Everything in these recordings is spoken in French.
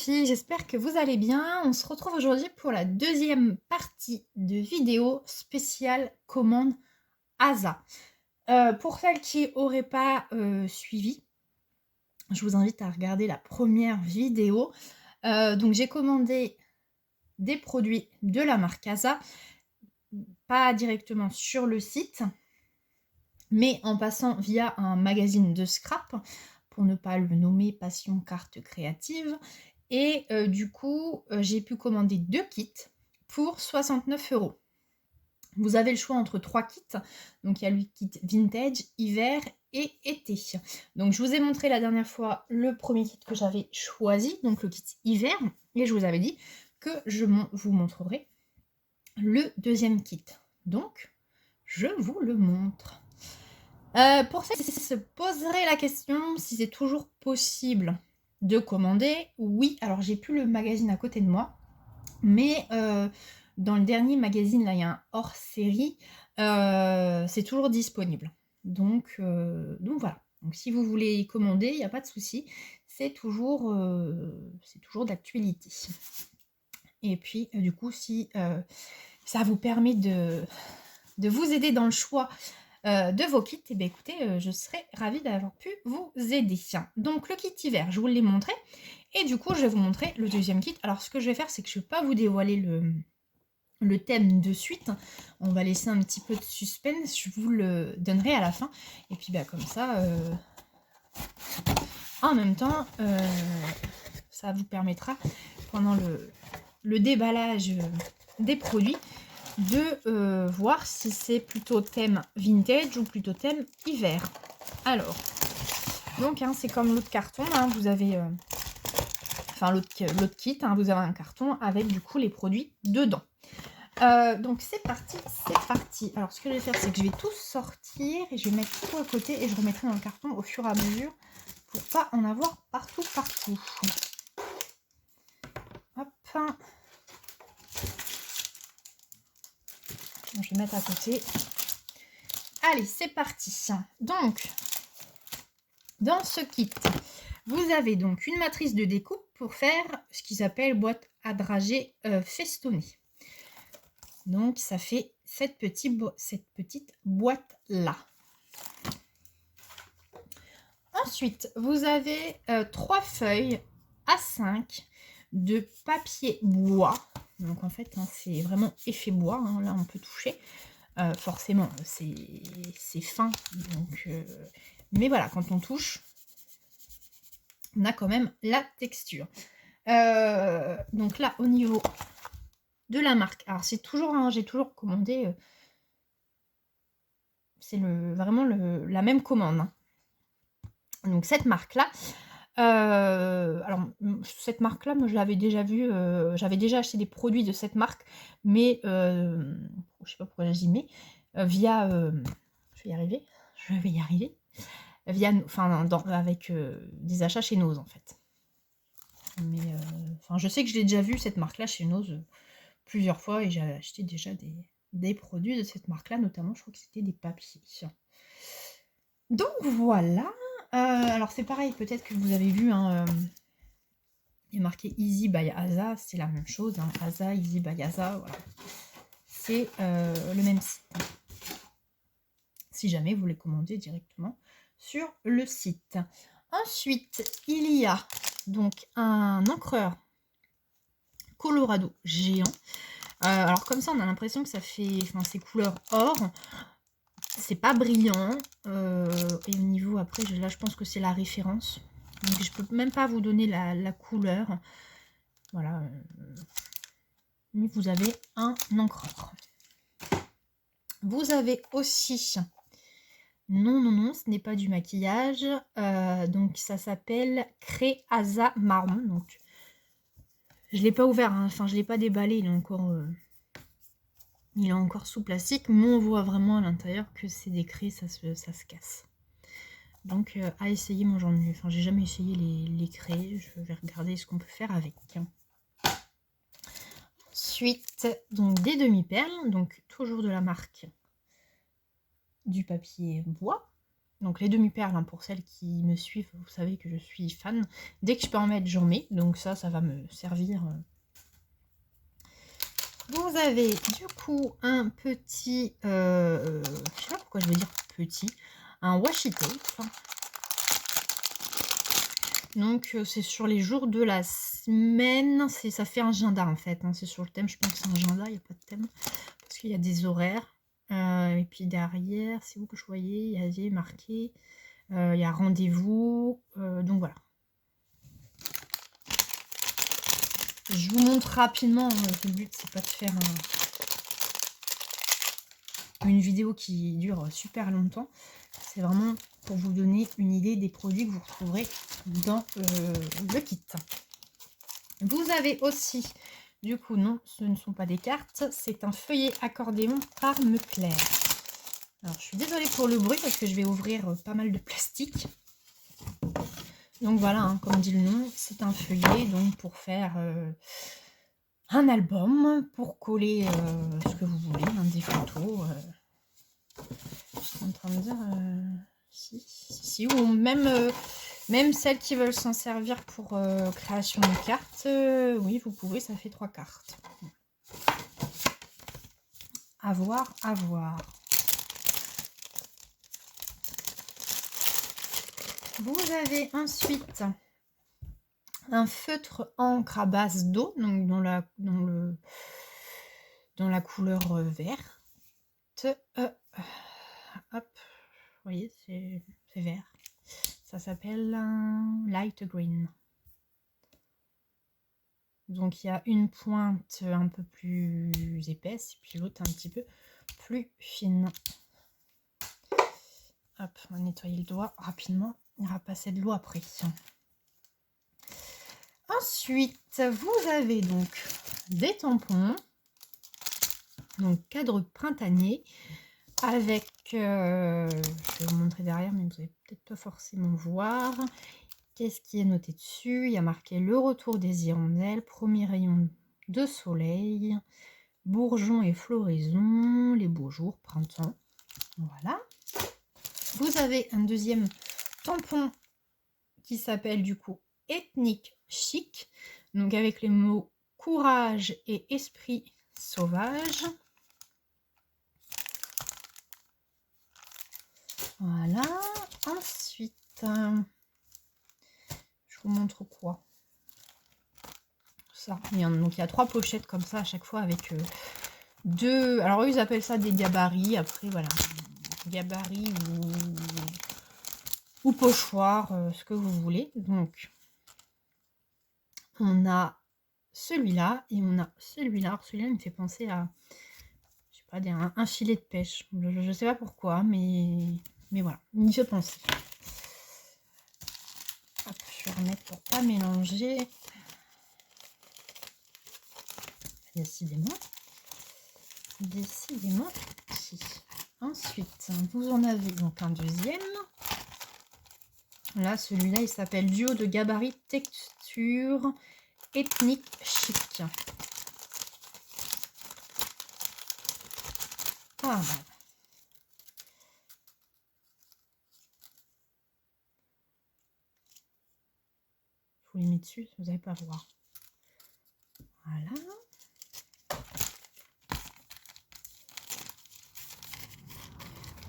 filles, j'espère que vous allez bien. On se retrouve aujourd'hui pour la deuxième partie de vidéo spéciale commande ASA. Pour celles qui n'auraient pas suivi, je vous invite à regarder la première vidéo. Donc j'ai commandé des produits de la marque ASA, pas directement sur le site, mais en passant via un magazine de scrap, pour ne pas le nommer Passion Carte Créative. Et du coup, j'ai pu commander 2 kits pour 69 €. Vous avez le choix entre 3 kits. Donc il y a le kit vintage, hiver et été. Donc je vous ai montré la dernière fois le premier kit que j'avais choisi, donc le kit hiver. Et je vous avais dit que je vous montrerai le deuxième kit. Donc, je vous le montre. Pour ceux qui se poseraient la question si c'est toujours possible de commander, oui. Alors j'ai plus le magazine à côté de moi, mais dans le dernier magazine, là il y a un hors-série, c'est toujours disponible. Donc voilà. Donc si vous voulez y commander, il n'y a pas de souci, c'est toujours d'actualité. Et puis du coup, si ça vous permet de vous aider dans le choix de vos kits, et bien écoutez, je serais ravie d'avoir pu vous aider. Donc le kit hiver, je vous l'ai montré, et du coup je vais vous montrer le deuxième kit. Alors ce que je vais faire, c'est que je ne vais pas vous dévoiler le thème de suite, on va laisser un petit peu de suspense, je vous le donnerai à la fin, et puis bah, comme ça, en même temps, ça vous permettra, pendant le déballage des produits, de voir si c'est plutôt thème vintage ou plutôt thème hiver. Alors, donc c'est comme l'autre carton, vous avez, enfin l'autre kit, vous avez un carton avec du coup les produits dedans. Donc c'est parti, c'est parti. Alors ce que je vais faire, c'est que je vais tout sortir et je vais mettre tout à côté et je remettrai dans le carton au fur et à mesure pour pas en avoir partout. Hop. Je vais mettre à côté. Allez, c'est parti. Donc, dans ce kit, vous avez donc une matrice de découpe pour faire ce qu'ils appellent boîte à dragées festonnée. Donc, ça fait cette petite boîte-là. Ensuite, vous avez 3 feuilles A5 de papier bois. Donc, en fait, c'est vraiment effet bois. Là, on peut toucher. Forcément, c'est fin. Donc, mais voilà, quand on touche, on a quand même la texture. Donc là, au niveau de la marque, alors c'est toujours, j'ai toujours commandé, c'est vraiment la même commande. Donc cette marque-là, alors cette marque-là, moi je l'avais déjà vue, j'avais déjà acheté des produits de cette marque, mais je sais pas pourquoi j'y mets, via, je vais y arriver, via, enfin avec des achats chez Nose en fait. Mais je sais que je l'ai déjà vu cette marque-là chez Nose plusieurs fois et j'ai acheté déjà des produits de cette marque-là, notamment je crois que c'était des papiers. Donc voilà. Alors c'est pareil, peut-être que vous avez vu, il est marqué Easy by ASA, c'est la même chose, ASA, Easy by ASA, voilà. C'est le même site. Si jamais vous les commandez directement sur le site. Ensuite, il y a donc un encreur Colorado géant. Alors comme ça, on a l'impression que ça fait, c'est couleur or. C'est pas brillant. Et au niveau, après, là, je pense que c'est la référence. Donc, je peux même pas vous donner la couleur. Voilà. Mais vous avez un encreur. Vous avez aussi... Non, ce n'est pas du maquillage. Donc, ça s'appelle Créasa Marron. Donc, je l'ai pas ouvert. Enfin, je l'ai pas déballé. Il est encore sous plastique. Mais on voit vraiment à l'intérieur que c'est des craies. Ça se casse. Donc à essayer, moi j'ai jamais essayé les craies, je vais regarder ce qu'on peut faire avec. Ensuite, donc des demi-perles, donc toujours de la marque du papier bois. Donc les demi-perles, hein, pour celles qui me suivent, vous savez que je suis fan. Dès que je peux en mettre, j'en mets. Donc ça va me servir. Vous avez du coup un petit, je sais pas pourquoi je veux dire petit, un washi tape. Donc c'est sur les jours de la semaine, ça fait un agenda en fait, hein, c'est sur le thème, je pense que c'est un agenda, il n'y a pas de thème, parce qu'il y a des horaires. Et puis derrière, c'est où que je voyais, il y avait marqué, il y a rendez-vous, donc voilà. Je vous montre rapidement, le but c'est pas de faire une vidéo qui dure super longtemps, c'est vraiment pour vous donner une idée des produits que vous retrouverez dans le kit. Vous avez aussi, du coup non, ce ne sont pas des cartes, c'est un feuillet accordéon par Meclair. Alors je suis désolée pour le bruit parce que je vais ouvrir pas mal de plastique. Donc voilà, hein, comme dit le nom, c'est un feuillet donc pour faire un album, pour coller ce que vous voulez, hein, des photos. Je suis en train de dire si, ou même celles qui veulent s'en servir pour création de cartes, oui vous pouvez, ça fait 3 cartes. À voir, à voir. Vous avez ensuite un feutre encre à base d'eau, donc dans la couleur verte. Hop, vous voyez, c'est vert. Ça s'appelle light green. Donc il y a une pointe un peu plus épaisse, et puis l'autre un petit peu plus fine. Hop, on va nettoyer le doigt rapidement. Il va passer de l'eau après. Ensuite, vous avez donc des tampons. Donc cadre printanier. Avec, je vais vous montrer derrière, mais vous n'allez peut-être pas forcément voir. Qu'est-ce qui est noté dessus? Il y a marqué le retour des hirondelles, premier rayon de soleil, bourgeons et floraison, les beaux jours, printemps. Voilà. Vous avez un deuxième tampon qui s'appelle du coup Ethnique Chic, donc avec les mots courage et esprit sauvage. Voilà. Ensuite, je vous montre quoi. Ça. Donc il y a 3 pochettes comme ça à chaque fois avec 2. Alors eux ils appellent ça des gabarits. Après voilà, gabarits ou pochoirs, ce que vous voulez. Donc on a celui-là et on a celui-là. Alors celui-là il me fait penser à, je sais pas, un filet de pêche. Je sais pas pourquoi, mais voilà, il me fait penser. Hop, je vais remettre pour pas mélanger. Décidément. Ensuite, vous en avez donc un deuxième. Là, celui-là, il s'appelle Duo de gabarit texture ethnique chic. Ah, bah. Je vous les mets dessus, vous n'allez pas voir. Voilà.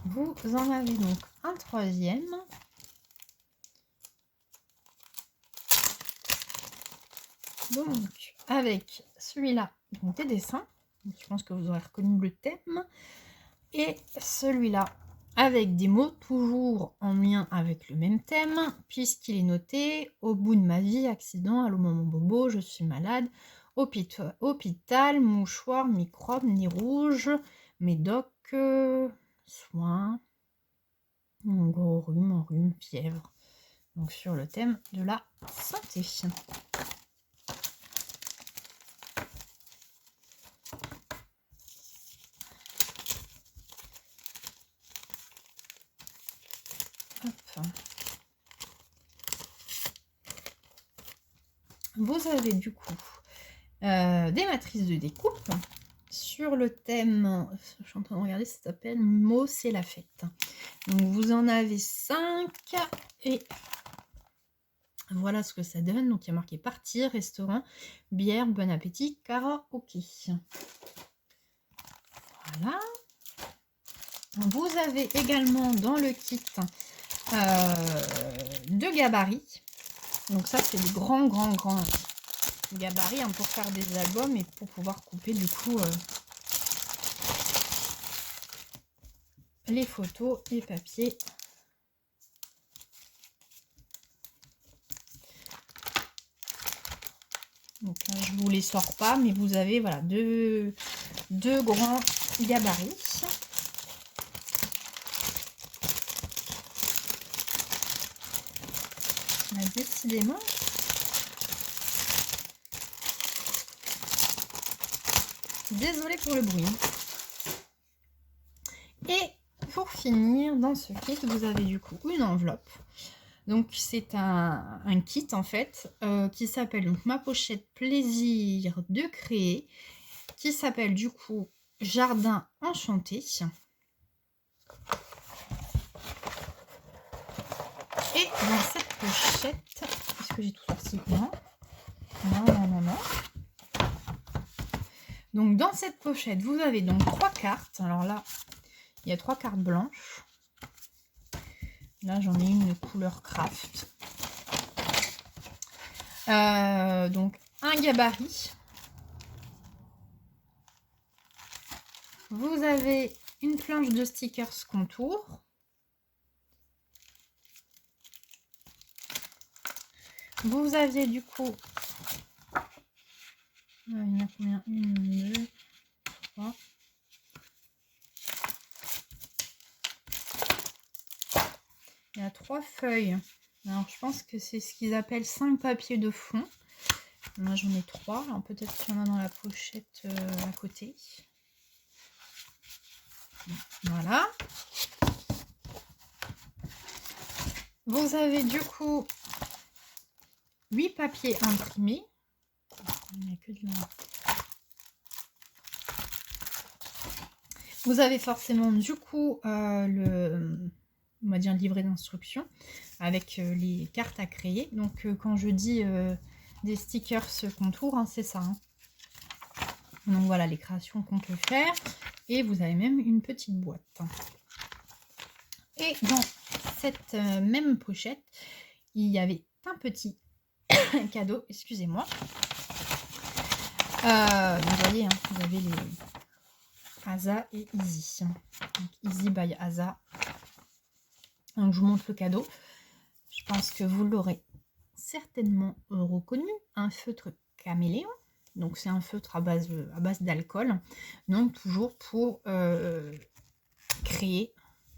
Vous en avez donc un troisième. Donc, avec celui-là, donc des dessins. Donc, je pense que vous aurez reconnu le thème. Et celui-là, avec des mots toujours en lien avec le même thème, puisqu'il est noté « Au bout de ma vie, accident, allô maman bobo, je suis malade, hôpital, mouchoir, microbe, nez rouge, médoc, soins, gros rhume, fièvre. » Donc sur le thème de la santé. Hop. Vous avez du coup des matrices de découpe sur le thème, je suis en train de regarder, ça s'appelle Mots, c'est la fête. Donc vous en avez 5 et voilà ce que ça donne. Donc il y a marqué partie, restaurant, bière, bon appétit, karaoké. Voilà. Vous avez également dans le kit 2 gabarits. Donc ça c'est des grands gabarits hein, pour faire des albums et pour pouvoir couper du coup les photos et papiers. Donc là, je vous les sors pas, mais vous avez voilà deux grands gabarits. Là, décidément. Désolée pour le bruit. Et pour finir, dans ce kit, vous avez du coup une enveloppe. Donc c'est un kit en fait qui s'appelle donc ma pochette plaisir de créer, qui s'appelle du coup Jardin enchanté. Et dans cette pochette, est-ce que j'ai tout sorti? Non. Donc dans cette pochette, vous avez donc 3 cartes. Alors là, il y a 3 cartes blanches. Là, j'en ai une couleur craft. Donc un gabarit. Vous avez une planche de stickers contour. Vous aviez du coup, il y en a combien? 1, 2, 3. Il y a 3 feuilles. Alors je pense que c'est ce qu'ils appellent 5 papiers de fond. Moi j'en ai 3. Alors peut-être qu'il y en a dans la pochette à côté. Voilà. Vous avez du coup 8 papiers imprimés. Il n'y a que de la... Vous avez forcément du coup on va dire livret d'instructions avec les cartes à créer. Donc quand je dis des stickers contour, hein, c'est ça. Hein. Donc voilà les créations qu'on peut faire. Et vous avez même une petite boîte. Et dans cette même pochette, il y avait un petit cadeau, excusez-moi. Vous voyez, hein, vous avez les Asa et Easy. Donc, Easy by Asa. Donc je vous montre le cadeau. Je pense que vous l'aurez certainement reconnu. Un feutre caméléon. Donc c'est un feutre à base d'alcool. Donc toujours pour créer,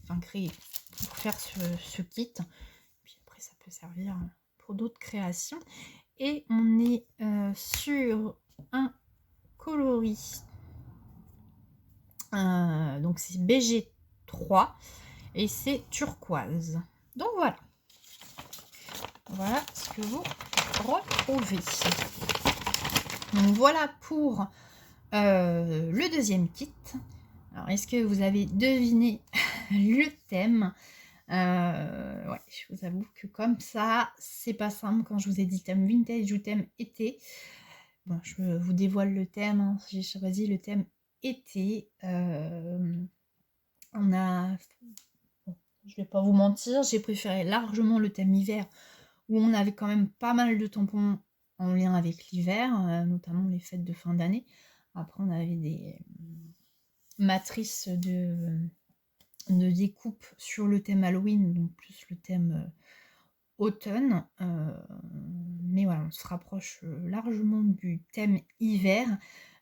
pour faire ce kit. Puis après ça peut servir pour d'autres créations. Et on est sur un coloris. Donc c'est BG3 et c'est turquoise. Donc voilà. Voilà ce que vous retrouvez. Donc voilà pour le deuxième kit. Alors est-ce que vous avez deviné le thème? Ouais, je vous avoue que comme ça, c'est pas simple quand je vous ai dit thème vintage ou thème été. Bon, je vous dévoile le thème. Hein. J'ai choisi le thème été. On a... Bon, je vais pas vous mentir, j'ai préféré largement le thème hiver où on avait quand même pas mal de tampons en lien avec l'hiver, notamment les fêtes de fin d'année. Après, on avait des matrices de découpe sur le thème Halloween, donc plus le thème automne. Mais voilà, on se rapproche largement du thème hiver.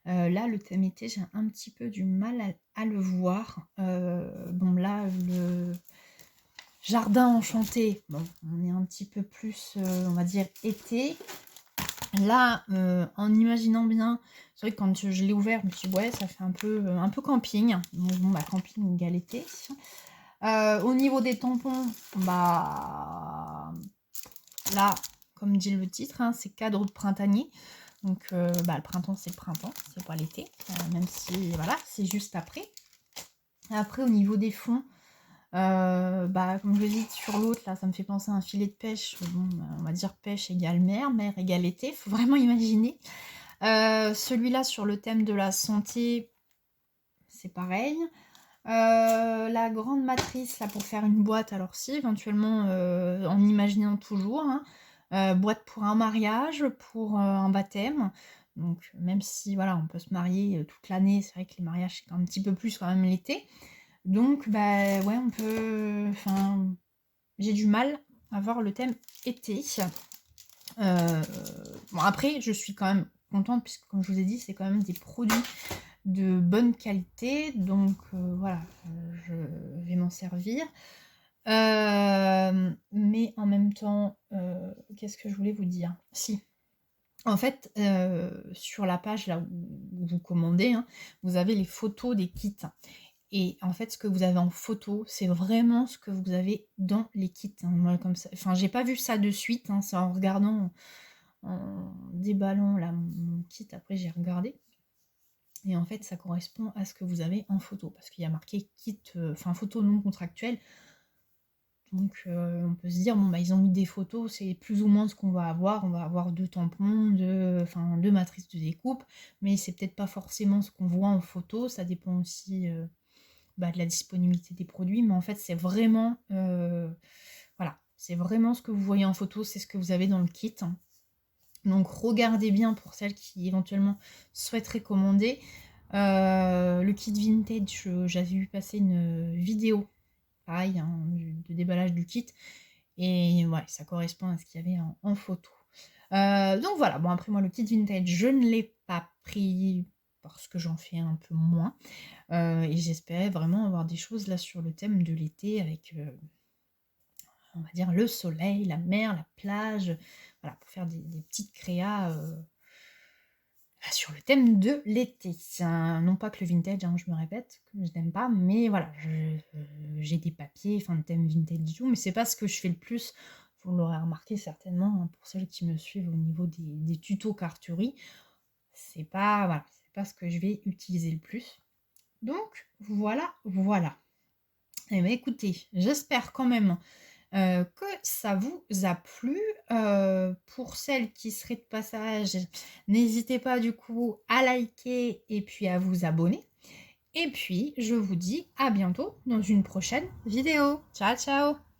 Là, le thème été, j'ai un petit peu du mal à le voir. Bon, là, le jardin enchanté, bon, on est un petit peu plus, on va dire, été. Là, en imaginant bien, c'est vrai que quand je l'ai ouvert, je me suis dit, ouais, ça fait un peu camping. Donc, bon, bah, camping égale été. Au niveau des tampons, bah là, comme dit le titre, hein, c'est cadre printanier. Donc le printemps, c'est le printemps, c'est pas l'été, même si voilà, c'est juste après. Après, au niveau des fonds, comme je le dis sur l'autre, là, ça me fait penser à un filet de pêche. Bon, on va dire pêche égale mer, mer égale été, faut vraiment imaginer. Celui-là, sur le thème de la santé, c'est pareil. La grande matrice, là, pour faire une boîte, alors si, éventuellement, en imaginant toujours, hein, boîte pour un mariage, pour un baptême. Donc, même si, voilà, on peut se marier toute l'année, c'est vrai que les mariages, c'est un petit peu plus quand même l'été. Donc, ouais, on peut... Enfin, j'ai du mal à voir le thème été. Bon, après, je suis quand même contente, puisque, comme je vous ai dit, c'est quand même des produits de bonne qualité. Donc, voilà, je vais m'en servir. Mais en même temps, qu'est-ce que je voulais vous dire? Si, en fait, sur la page là où vous commandez, hein, vous avez les photos des kits. Et en fait, ce que vous avez en photo, c'est vraiment ce que vous avez dans les kits, hein. Moi, comme ça, enfin, j'ai pas vu ça de suite, hein, c'est en regardant, en déballant là mon kit, après j'ai regardé. Et en fait, ça correspond à ce que vous avez en photo, parce qu'il y a marqué kit, enfin photo non contractuelle. Donc on peut se dire, bon, ils ont mis des photos, c'est plus ou moins ce qu'on va avoir. On va avoir 2 tampons, 2 matrices de découpe, mais c'est peut-être pas forcément ce qu'on voit en photo. Ça dépend aussi de la disponibilité des produits, mais en fait, c'est vraiment, voilà, c'est vraiment ce que vous voyez en photo, c'est ce que vous avez dans le kit. Donc regardez bien pour celles qui éventuellement souhaiteraient commander. Le kit vintage, j'avais vu passer une vidéo, pareil, hein, de déballage du kit. Et ouais, ça correspond à ce qu'il y avait en photo. Donc voilà, bon après moi le kit vintage, je ne l'ai pas pris parce que j'en fais un peu moins. Et j'espérais vraiment avoir des choses là sur le thème de l'été avec, on va dire, le soleil, la mer, la plage. Voilà, pour faire des petites créas sur le thème de l'été. Non pas que le vintage, hein, je me répète, que je n'aime pas, mais voilà, j'ai des papiers, enfin le thème vintage du tout, mais c'est pas ce que je fais le plus. Vous l'aurez remarqué certainement, hein, pour celles qui me suivent au niveau des tutos carturie. C'est pas, voilà, c'est pas ce que je vais utiliser le plus. Donc voilà, voilà. Eh bien écoutez, j'espère quand même que ça vous a plu. Pour celles qui seraient de passage, n'hésitez pas du coup à liker et puis à vous abonner. Et puis je vous dis à bientôt dans une prochaine vidéo. Ciao ciao!